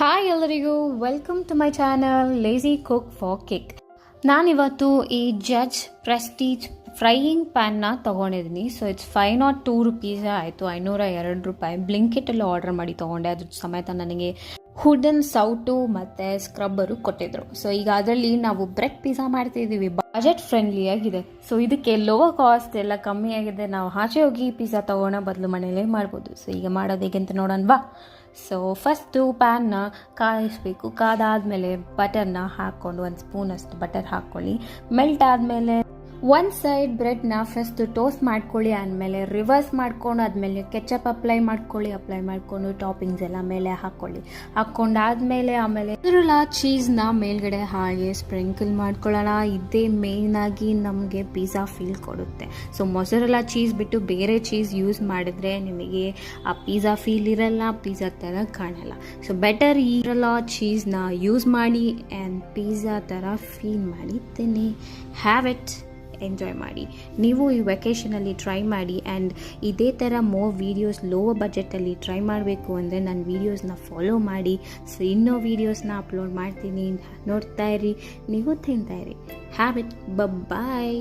Hi ಎಲ್ಲರಿಗೂ welcome to my channel lazy cook for cake. ನಾನಿವತ್ತು ಈ ಜಡ್ಜ್ ಪ್ರೆಸ್ಟೀಜ್ ಫ್ರೈಯಿಂಗ್ ಪ್ಯಾನ್ನ ತೊಗೊಂಡಿದ್ದೀನಿ. ಸೊ ಇಟ್ಸ್ 502 ರುಪೀಸ್ ಆಯಿತು, 502 ರೂಪಾಯಿ. ಬ್ಲಿಂಕಿಟಲ್ಲಿ ಆರ್ಡರ್ ಮಾಡಿ ತೊಗೊಂಡೆ. ಅದ್ರ ಸಮೇತ ನನಗೆ ಹುಡನ್ ಸೌಟು ಮತ್ತು ಸ್ಕ್ರಬ್ಬರು ಕೊಟ್ಟಿದ್ರು. ಸೊ ಈಗ ಅದರಲ್ಲಿ ನಾವು ಬ್ರೆಡ್ ಪಿಜ್ಜಾ ಮಾಡ್ತಿದ್ದೀವಿ. ಬಜೆಟ್ ಫ್ರೆಂಡ್ಲಿ ಆಗಿದೆ. ಸೊ ಇದಕ್ಕೆ ಲೋ ಕಾಸ್ಟ್ ಎಲ್ಲ ಕಮ್ಮಿ ಆಗಿದೆ. ನಾವು ಆಚೆ ಹೋಗಿ ಪಿಜ್ಜಾ ತೊಗೊಳೋ ಬದಲು ಮನೇಲೇ ಮಾಡ್ಬೋದು. ಸೊ ಈಗ ಮಾಡೋದು ಹೇಗೆ ಅಂತ ನೋಡೋಣವಾ. So first ಪ್ಯಾನ್ನ ಕಾಯಿಸಬೇಕು. ಕಾದಾದಮೇಲೆ ಬಟರ್ನ ಹಾಕ್ಕೊಂಡು 1 ಸ್ಪೂನಷ್ಟು ಬಟರ್ ಹಾಕ್ಕೊಳ್ಳಿ. ಮೆಲ್ಟ್ ಆದಮೇಲೆ ಒಂದು ಸೈಡ್ ಬ್ರೆಡ್ನ ಫಸ್ಟ್ ಟೋಸ್ಟ್ ಮಾಡ್ಕೊಳ್ಳಿ. ಆದಮೇಲೆ ರಿವರ್ಸ್ ಮಾಡ್ಕೊಂಡು ಆದಮೇಲೆ ಕೆಚಪ್ ಅಪ್ಲೈ ಮಾಡಿಕೊಂಡು ಟಾಪಿಂಗ್ಸ್ ಎಲ್ಲ ಮೇಲೆ ಹಾಕ್ಕೊಂಡಾದ್ಮೇಲೆ ಆಮೇಲೆ ಚೀಸ್ನ ಮೇಲ್ಗಡೆ ಹಾಗೆ ಸ್ಪ್ರಿಂಕಲ್ ಮಾಡ್ಕೊಳ್ಳೋಣ. ಇದೇ ಮೇಯ್ನಾಗಿ ನಮಗೆ ಪಿಜ್ಜಾ ಫೀಲ್ ಕೊಡುತ್ತೆ. ಸೊ ಮೊಸರೆಲ್ಲ ಚೀಸ್ ಬಿಟ್ಟು ಬೇರೆ ಚೀಸ್ ಯೂಸ್ ಮಾಡಿದ್ರೆ ನಿಮಗೆ ಆ ಪಿಜ್ಜಾ ಫೀಲ್ ಇರಲ್ಲ, ಪಿಜ್ಜಾ ಥರ ಕಾಣಲ್ಲ. ಸೊ ಬೆಟರ್ ಇರಲ್ಲ ಚೀಸ್ನ ಯೂಸ್ ಮಾಡಿ ಆ್ಯಂಡ್ ಪಿಜ್ಜಾ ಥರ ಫೀಲ್ ಮಾಡಿ ತಿನ್ನಿ. ಹ್ಯಾವ್ ಇಟ್, ಎಂಜಾಯ್ ಮಾಡಿ. ನೀವು ಈ ವೆಕೇಷನಲ್ಲಿ ಟ್ರೈ ಮಾಡಿ. ಆ್ಯಂಡ್ ಇದೇ ಥರ ಮೋರ್ ವೀಡಿಯೋಸ್ ಲೋ ಬಜೆಟಲ್ಲಿ ಟ್ರೈ ಮಾಡಬೇಕು ಅಂದರೆ ನನ್ನ ವೀಡಿಯೋಸ್ನ ಫಾಲೋ ಮಾಡಿ. ಸೊ ಇನ್ನೂ ವೀಡಿಯೋಸ್ನ ಅಪ್ಲೋಡ್ ಮಾಡ್ತೀನಿ, ನೋಡ್ತಾ ಇರಿ, ನೀವು ತಿಂತಾ ಇರಿ. Have it, bye.